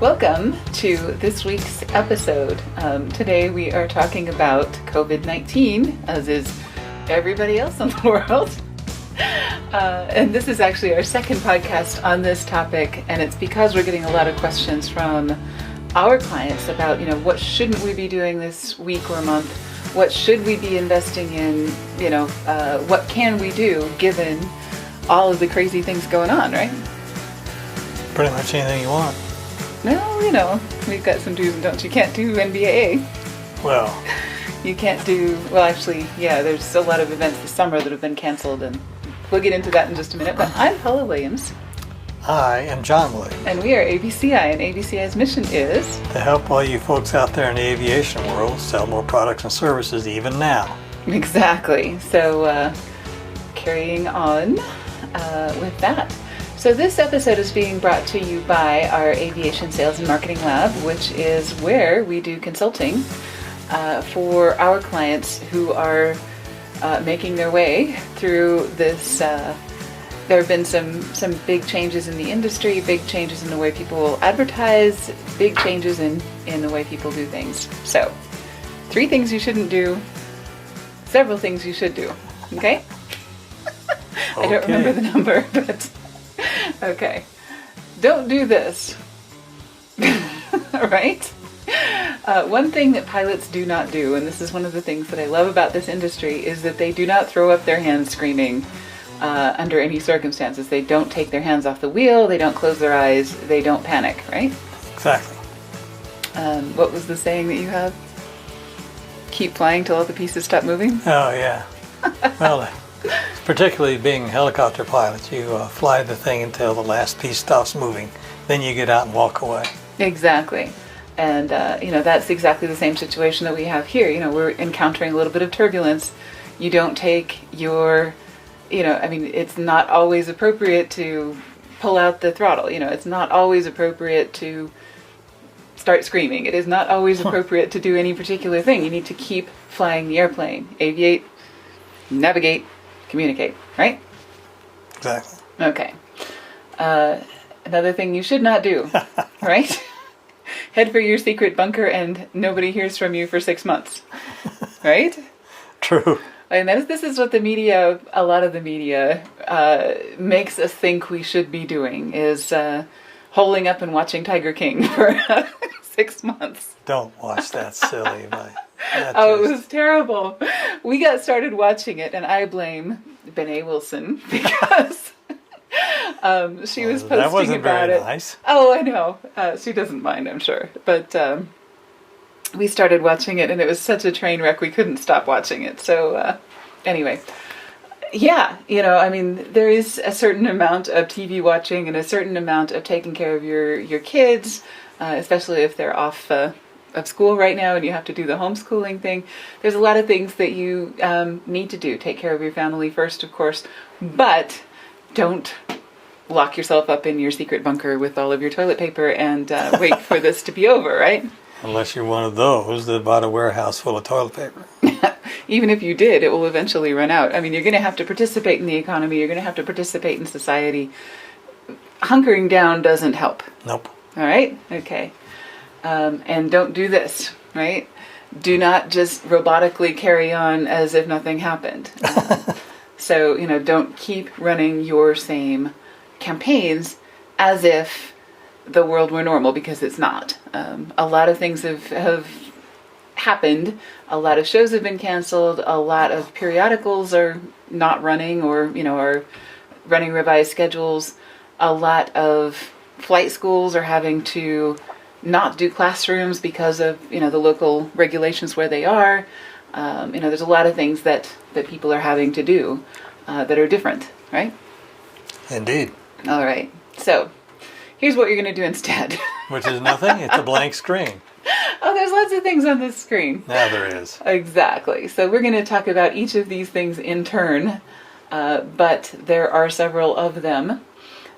Welcome to this week's episode. Today we are talking about COVID-19, as is everybody else in the world. And this is actually our second podcast on this topic, and it's because we're getting a lot of questions from our clients about, what shouldn't we be doing this week or month? What should we be investing in? What can we do given all of the crazy things going on, right? Pretty much anything you want. No, we've got some do's and don'ts. You can't do NBAA. Well. You can't do, there's a lot of events this summer that have been canceled, and we'll get into that in just a minute. But I'm Paula Williams. I am John Williams. And we are ABCI, and ABCI's mission is to help all you folks out there in the aviation world sell more products and services even now. Exactly. So carrying on with that. So this episode is being brought to you by our Aviation Sales and Marketing Lab, which is where we do consulting for our clients who are making their way through this. There have been some big changes in the industry, big changes in the way people advertise, big changes in the way people do things. So 3 things you shouldn't do, several things you should do. Okay? I don't remember the number, but okay. Don't do this. Right? One thing that pilots do not do, and this is one of the things that I love about this industry, is that they do not throw up their hands screaming under any circumstances. They don't take their hands off the wheel, they don't close their eyes, they don't panic, right? Exactly. What was the saying that you have? Keep flying till all the pieces stop moving? Oh, yeah. Well, particularly being helicopter pilots, you fly the thing until the last piece stops moving. Then you get out and walk away. Exactly. And, that's exactly the same situation that we have here. We're encountering a little bit of turbulence. You don't take your, it's not always appropriate to pull out the throttle. It's not always appropriate to start screaming. It is not always appropriate to do any particular thing. You need to keep flying the airplane. Aviate, navigate, communicate, right? Exactly. Okay. Another thing you should not do, right? Head for your secret bunker and nobody hears from you for 6 months, right? True. And this is what a lot of the media makes us think we should be doing, is holding up and watching Tiger King for 6 months. Don't watch that silly. It was terrible. We got started watching it, and I blame Benet Wilson because she was posting that wasn't about very it. Nice. Oh, I know. She doesn't mind, I'm sure. But we started watching it, and it was such a train wreck, we couldn't stop watching it. So anyway, there is a certain amount of TV watching and a certain amount of taking care of your kids, especially if they're off of school right now and you have to do the homeschooling thing. There's a lot of things that you need to do. Take care of your family first, of course, but don't lock yourself up in your secret bunker with all of your toilet paper and wait for this to be over, right? Unless you're one of those that bought a warehouse full of toilet paper. Even if you did, it will eventually run out. You're going to have to participate in the economy. You're going to have to participate in society. Hunkering down doesn't help. Nope. All right? Okay. And don't do this, right? Do not just robotically carry on as if nothing happened. So, don't keep running your same campaigns as if the world were normal, because it's not. A lot of things have happened. A lot of shows have been canceled. A lot of periodicals are not running or, are running revised schedules. A lot of flight schools are having to not do classrooms because of, the local regulations where they are. There's a lot of things that people are having to do that are different, right? Indeed. All right. So here's what you're going to do instead. Which is nothing. It's a blank screen. Oh, there's lots of things on this screen. Now there is. Exactly. So we're going to talk about each of these things in turn, but there are several of them.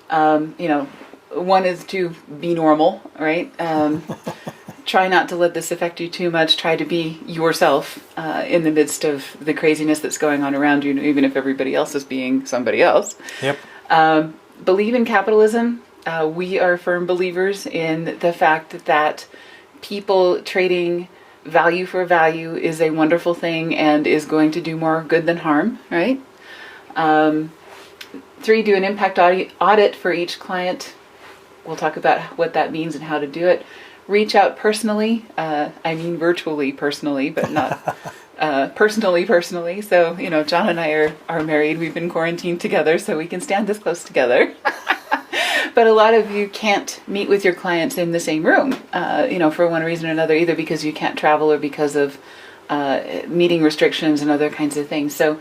One is to be normal, right? Try not to let this affect you too much. Try to be yourself in the midst of the craziness that's going on around you, even if everybody else is being somebody else. Yep. Believe in capitalism. we are firm believers in the fact that people trading value for value is a wonderful thing and is going to do more good than harm, right? 3, do an impact audit for each client. We'll talk about what that means and how to do it. Reach out personally. I mean virtually personally, but not personally. So, John and I are married. We've been quarantined together, so we can stand this close together. But a lot of you can't meet with your clients in the same room, for one reason or another, either because you can't travel or because of meeting restrictions and other kinds of things. So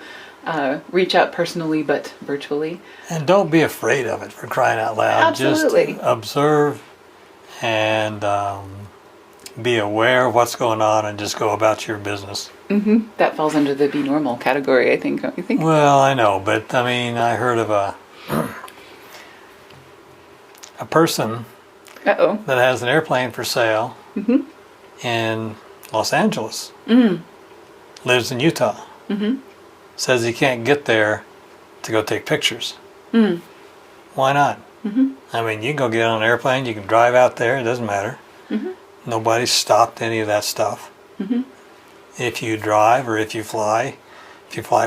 reach out personally, but virtually. And don't be afraid of it, for crying out loud. Absolutely. Just observe and be aware of what's going on and just go about your business. Mm-hmm. That falls under the be normal category, I think, don't you think? Well, I know, but I heard of a person that has an airplane for sale in Los Angeles. Lives in Utah. Says he can't get there to go take pictures. Why not? You can go get on an airplane, you can drive out there, it doesn't matter. Nobody's stopped any of that stuff. If you drive or if you fly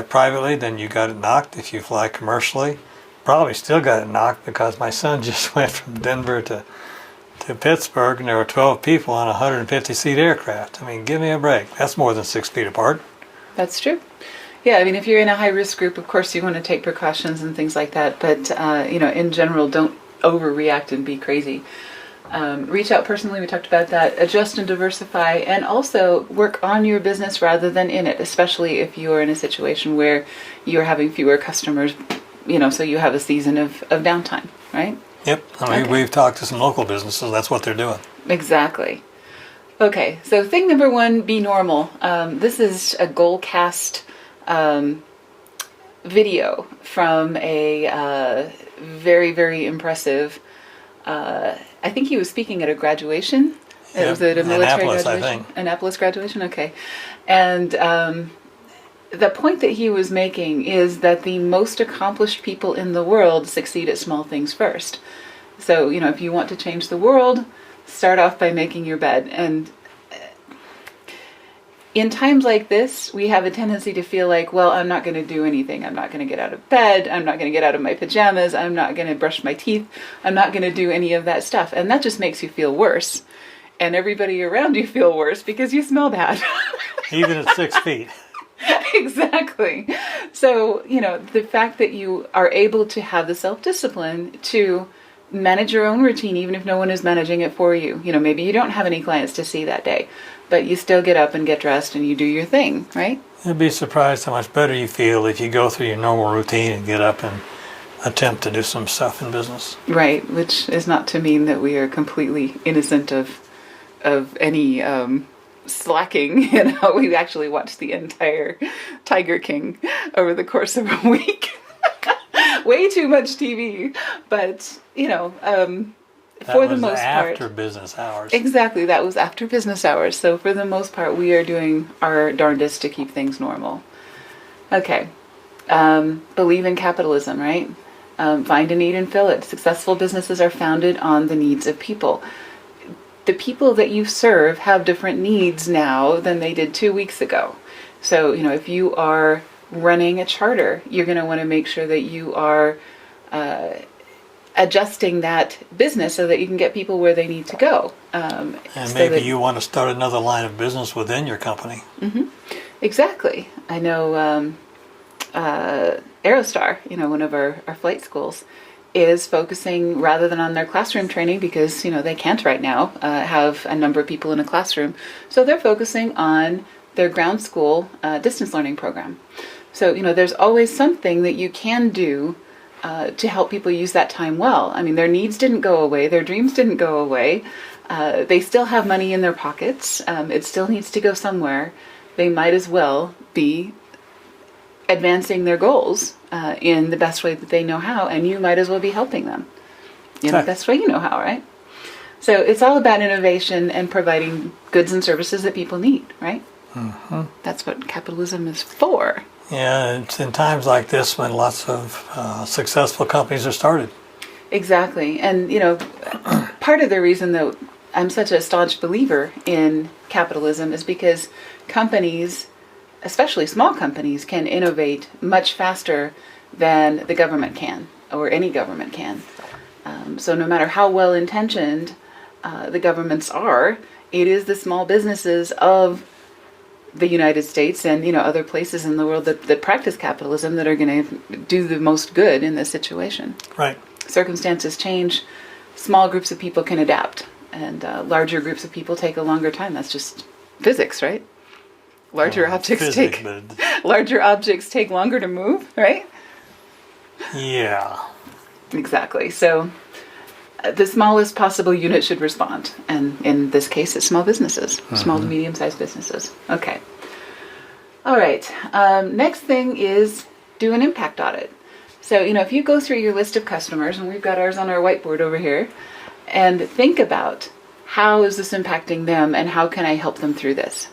privately, then you got it knocked. If you fly commercially, probably still got it knocked, because my son just went from Denver to Pittsburgh and there were 12 people on a 150-seat aircraft. Give me a break. That's more than 6 feet apart. That's true. Yeah, if you're in a high-risk group, of course you want to take precautions and things like that. But, in general, don't overreact and be crazy. Reach out personally, we talked about that. Adjust and diversify, and also work on your business rather than in it, especially if you're in a situation where you're having fewer customers, so you have a season of downtime, right? Yep. We've talked to some local businesses. That's what they're doing. Exactly. Okay, so thing number 1, be normal. This is a Goalcast video from a very, very impressive, I think he was speaking at a graduation. Yeah, was it a military Annapolis, graduation? I think. Annapolis graduation, okay. And the point that he was making is that the most accomplished people in the world succeed at small things first. So, if you want to change the world, start off by making your bed. And in times like this, we have a tendency to feel like, well, I'm not going to do anything. I'm not going to get out of bed. I'm not going to get out of my pajamas. I'm not going to brush my teeth. I'm not going to do any of that stuff. And that just makes you feel worse. And everybody around you feel worse because you smell bad. Even at 6 feet. Exactly. So, the fact that you are able to have the self-discipline to manage your own routine, even if no one is managing it for you. Maybe you don't have any clients to see that day, but you still get up and get dressed and you do your thing, right? You'd be surprised how much better you feel if you go through your normal routine and get up and attempt to do some stuff in business. Right, which is not to mean that we are completely innocent of any slacking. We actually watched the entire Tiger King over the course of a week. Way too much TV, but for the most part, after business hours. Exactly, that was after business hours. So for the most part, we are doing our darndest to keep things normal. Okay, believe in capitalism, right? Find a need and fill it. Successful businesses are founded on the needs of people. The people that you serve have different needs now than they did 2 weeks ago. So, if you are running a charter, you're going to want to make sure that you are adjusting that business so that you can get people where they need to go. And maybe you want to start another line of business within your company. Mm-hmm. Exactly. I know Aerostar, one of our flight schools, is focusing rather than on their classroom training because, they can't right now have a number of people in a classroom. So they're focusing on their ground school distance learning program. So, there's always something that you can do to help people use that time well. Their needs didn't go away. Their dreams didn't go away. They still have money in their pockets. It still needs to go somewhere. They might as well be advancing their goals in the best way that they know how, and you might as well be helping them in the best way you know how, right? So it's all about innovation and providing goods and services that people need, right? Mm-hmm. That's what capitalism is for. Yeah, it's in times like this when lots of successful companies are started. Exactly. And, part of the reason that I'm such a staunch believer in capitalism is because companies, especially small companies, can innovate much faster than the government can, or any government can. So no matter how well-intentioned the governments are, it is the small businesses of the United States and other places in the world that practice capitalism that are going to do the most good in this situation. Right. Circumstances change, small groups of people can adapt, and larger groups of people take a longer time. That's just physics, right? Larger objects take longer to move, right? Yeah. Exactly. So the smallest possible unit should respond, and in this case, it's small businesses, small to medium-sized businesses. Okay. All right. Next thing is do an impact audit. So, if you go through your list of customers, and we've got ours on our whiteboard over here, and think about how is this impacting them and how can I help them through this?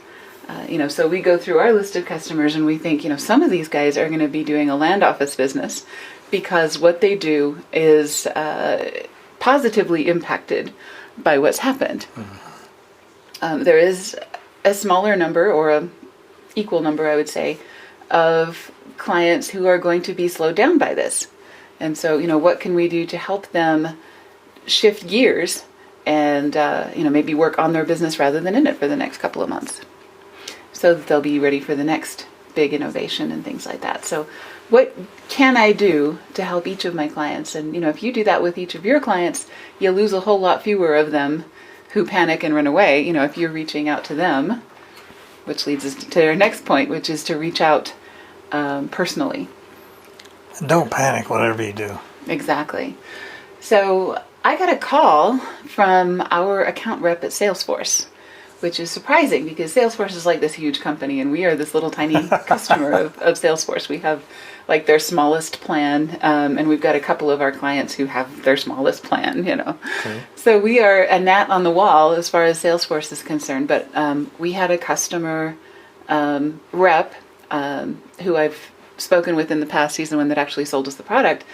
So we go through our list of customers and we think, some of these guys are going to be doing a land office business because what they do is positively impacted by what's happened. There is a smaller number, or a equal number, I would say, of clients who are going to be slowed down by this. And so, what can we do to help them shift gears and, maybe work on their business rather than in it for the next couple of months, so that they'll be ready for the next big innovation and things like that. So what can I do to help each of my clients? And, if you do that with each of your clients, you'll lose a whole lot fewer of them who panic and run away, if you're reaching out to them, which leads us to our next point, which is to reach out personally. Don't panic, whatever you do. Exactly. So I got a call from our account rep at Salesforce, which is surprising because Salesforce is like this huge company and we are this little tiny customer of Salesforce. We have like their smallest plan, and we've got a couple of our clients who have their smallest plan, Okay. So we are a gnat on the wall as far as Salesforce is concerned, but we had a customer rep who I've spoken with in the past. He's the one that actually sold us the product,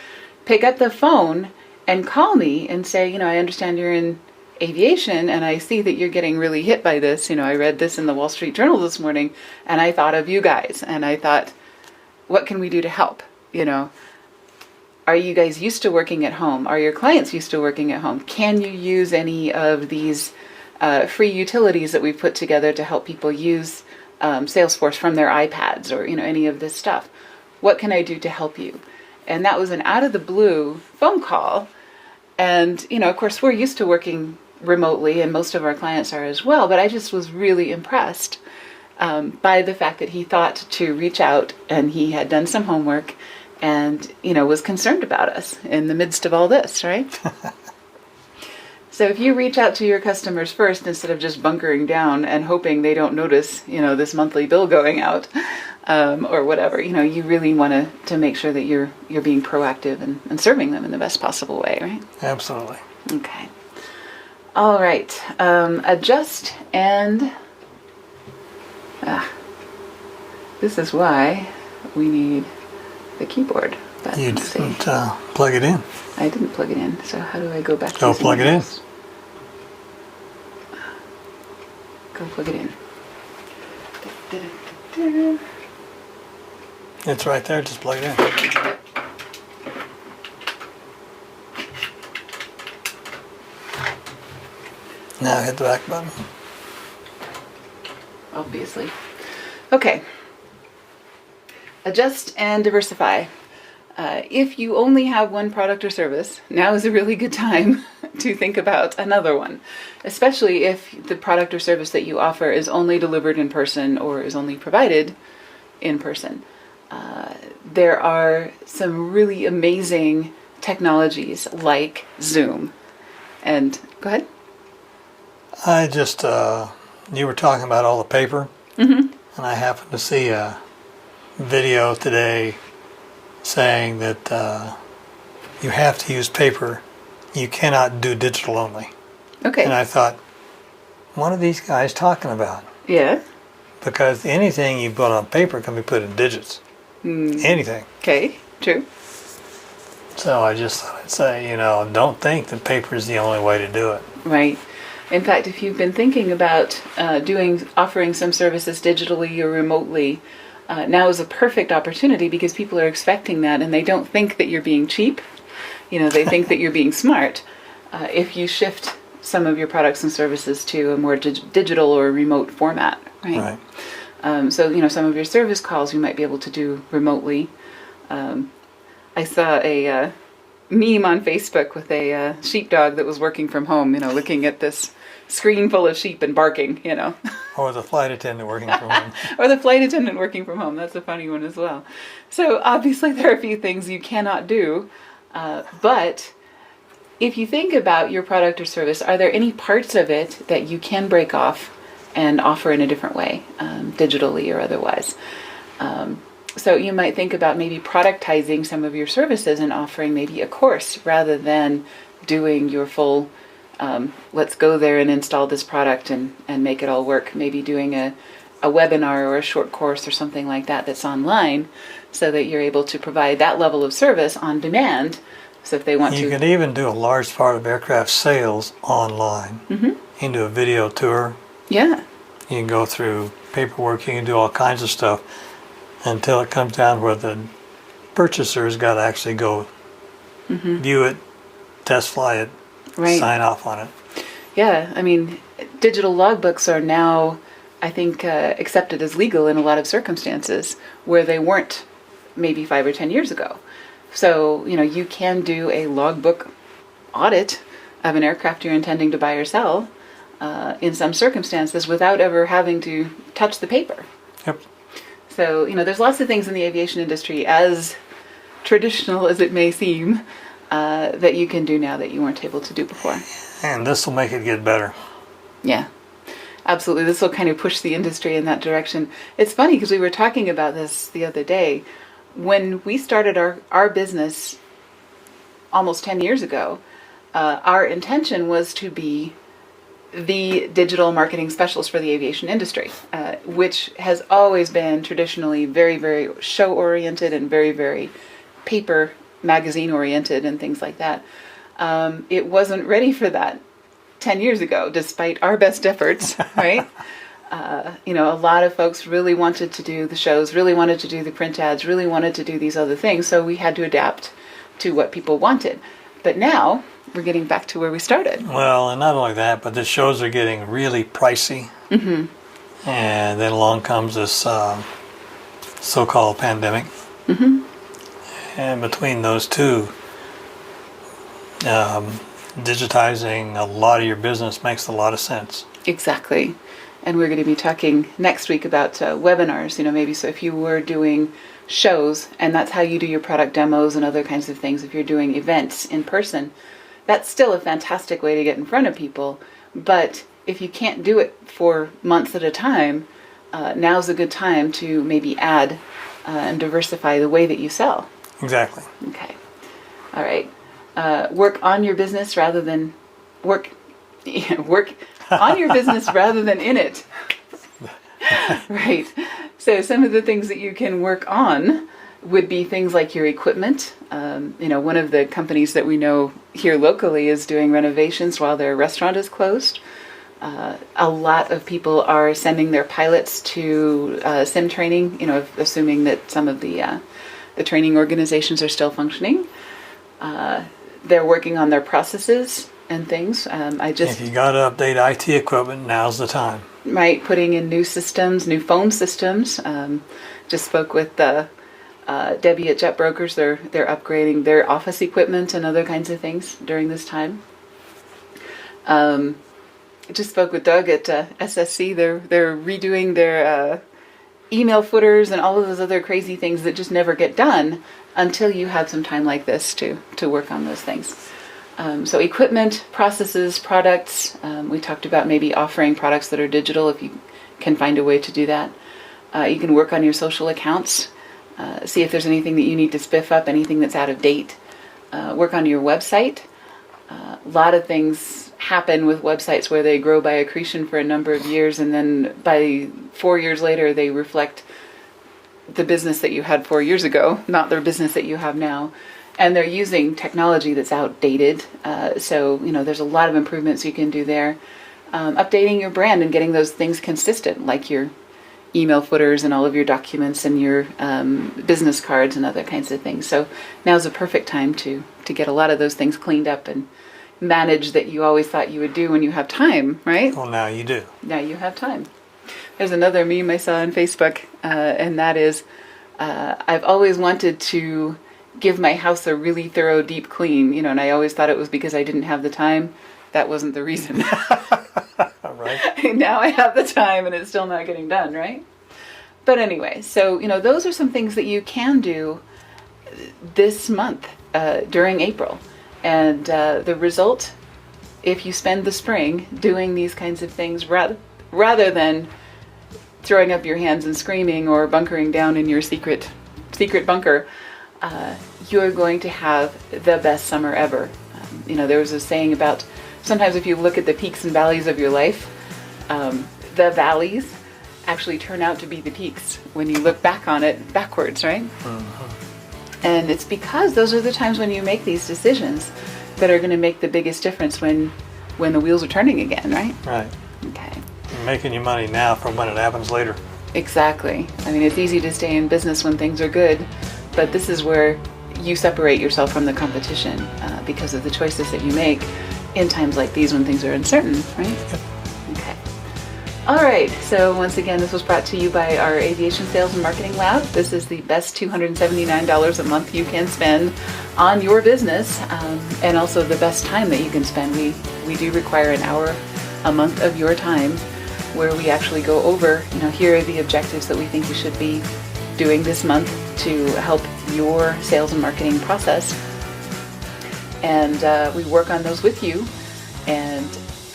pick up the phone and call me and say, I understand you're in aviation and I see that you're getting really hit by this. I read this in the Wall Street Journal this morning and I thought of you guys and I thought, what can we do to help? Are you guys used to working at home? Are your clients used to working at home? Can you use any of these free utilities that we've put together to help people use Salesforce from their iPads or, any of this stuff? What can I do to help you? And that was an out of the blue phone call. And, of course, we're used to working remotely and most of our clients are as well. But I just was really impressed by the fact that he thought to reach out and he had done some homework and, was concerned about us in the midst of all this, right? So if you reach out to your customers first instead of just bunkering down and hoping they don't notice, this monthly bill going out or whatever, you really want to make sure that you're being proactive and serving them in the best possible way, right? Absolutely. Okay. All right. Adjust and... this is why we need the keyboard. But you didn't plug it in. I didn't plug it in, so how do I go back to Go plug it in. Go plug it in. It's right there, just plug it in. Now hit the back button. Obviously. Okay. Adjust and diversify. If you only have one product or service, now is a really good time to think about another one, especially if the product or service that you offer is only delivered in person or is only provided in person. There are some really amazing technologies like Zoom. And go ahead. I just, you were talking about all the paper, and I happened to see a video today saying that you have to use paper. You cannot do digital only. Okay. And I thought, what are these guys talking about? Yeah. Because anything you put on paper can be put in digits. Anything. Okay, true. So I just thought I'd say, don't think that paper is the only way to do it. Right. In fact, if you've been thinking about offering some services digitally or remotely, now is a perfect opportunity because people are expecting that and they don't think that you're being cheap. They think that you're being smart. If you shift some of your products and services to a more digital or remote format, right? So, some of your service calls you might be able to do remotely. I saw a meme on Facebook with a sheepdog that was working from home, looking at this screen full of sheep and barking, Or the flight attendant working from home. Or the flight attendant working from home. That's a funny one as well. So obviously there are a few things you cannot do, but if you think about your product or service, are there any parts of it that you can break off and offer in a different way, digitally or otherwise? So you might think about maybe productizing some of your services and offering maybe a course rather than doing your full, let's go there and install this product and make it all work. Maybe doing a webinar or a short course or something like that that's online so that you're able to provide that level of service on demand. So if they want You can even do a large part of aircraft sales online. Mm-hmm. You can do a video tour. Yeah. You can go through paperwork. You can do all kinds of stuff until it comes down where the purchaser's got to actually go view it, test fly it, sign off on it. Yeah, I mean, digital logbooks are now, I think, accepted as legal in a lot of circumstances where they weren't maybe 5 or 10 years ago. So, you can do a logbook audit of an aircraft you're intending to buy or sell in some circumstances without ever having to touch the paper. Yep. So, there's lots of things in the aviation industry, as traditional as it may seem, that you can do now that you weren't able to do before. And this will make it get better. Yeah, absolutely. This will kind of push the industry in that direction. It's funny because we were talking about this the other day. When we started our business almost 10 years ago, our intention was to be the digital marketing specialist for the aviation industry, which has always been traditionally very, very show-oriented and very, very paper magazine-oriented and things like that. It wasn't ready for that 10 years ago, despite our best efforts, right? A lot of folks really wanted to do the shows, really wanted to do the print ads, really wanted to do these other things, so we had to adapt to what people wanted. But now, we're getting back to where we started. Well, and not only that, but the shows are getting really pricey. Mm-hmm. And then along comes this so-called pandemic. Mm-hmm. And between those two, digitizing a lot of your business makes a lot of sense. Exactly. And we're going to be talking next week about webinars, maybe so if you were doing shows, and that's how you do your product demos and other kinds of things, if you're doing events in person, that's still a fantastic way to get in front of people. But if you can't do it for months at a time, now's a good time to maybe add and diversify the way that you sell. Exactly. Okay. All right. Work on your business rather than work on your business rather than in it. Right. So some of the things that you can work on would be things like your equipment. One of the companies that we know here locally is doing renovations while their restaurant is closed. A lot of people are sending their pilots to sim training, assuming that some of the training organizations are still functioning. They're working on their processes and things. If you got to update IT equipment, now's the time. Right, putting in new systems, new phone systems. Just spoke with Debbie at Jet Brokers. They're upgrading their office equipment and other kinds of things during this time. Just spoke with Doug at SSC. They're redoing their email footers and all of those other crazy things that just never get done until you have some time like this to work on those things. So equipment, processes, products. We talked about maybe offering products that are digital if you can find a way to do that. You can work on your social accounts. See if there's anything that you need to spiff up, anything that's out of date. Work on your website. A lot of things happen with websites where they grow by accretion for a number of years, and then by 4 years later they reflect the business that you had 4 years ago, not the business that you have now. And they're using technology that's outdated. So, there's a lot of improvements you can do there. Updating your brand and getting those things consistent, like your email footers and all of your documents and your business cards and other kinds of things. So now's a perfect time to get a lot of those things cleaned up and manage that you always thought you would do when you have time, right? Well, now you do. Now you have time. There's another meme I saw on Facebook, and that is, I've always wanted to give my house a really thorough, deep clean, and I always thought it was because I didn't have the time. That wasn't the reason. Right. Now I have the time and it's still not getting done, right? But anyway, so, those are some things that you can do this month during April. And the result, if you spend the spring doing these kinds of things rather than throwing up your hands and screaming or bunkering down in your secret bunker, you're going to have the best summer ever. There was a saying about sometimes if you look at the peaks and valleys of your life, the valleys actually turn out to be the peaks when you look back on it backwards, right? Mm-hmm. And it's because those are the times when you make these decisions that are going to make the biggest difference when the wheels are turning again, right? Right. Okay. You're making your money now for when it happens later. Exactly. I mean, it's easy to stay in business when things are good, but this is where you separate yourself from the competition because of the choices that you make in times like these when things are uncertain, right? Yep. Okay. All right. So once again, this was brought to you by our Aviation Sales and Marketing Lab. This is the best $279 a month you can spend on your business, and also the best time that you can spend. We do require an hour a month of your time where we actually go over, here are the objectives that we think you should be doing this month to help your sales and marketing process. And we work on those with you and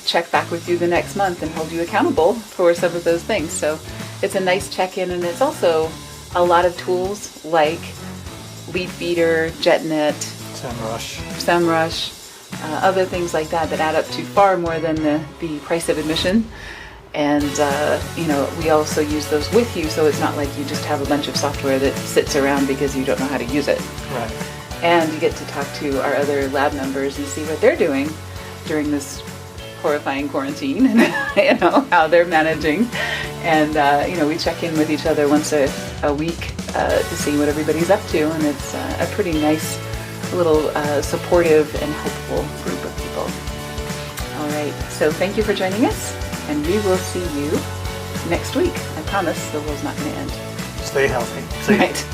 check back with you the next month and hold you accountable for some of those things. So it's a nice check-in, and it's also a lot of tools like Lead Feeder, JetNet, SEMrush, other things like that add up to far more than the price of admission. And, we also use those with you, so it's not like you just have a bunch of software that sits around because you don't know how to use it. Right. And you get to talk to our other lab members and see what they're doing during this horrifying quarantine and, how they're managing. And, we check in with each other once a week to see what everybody's up to. And it's a pretty nice little supportive and helpful group of people. All right. So thank you for joining us. And we will see you next week. I promise the world's not going to end. Stay healthy. See you. Right.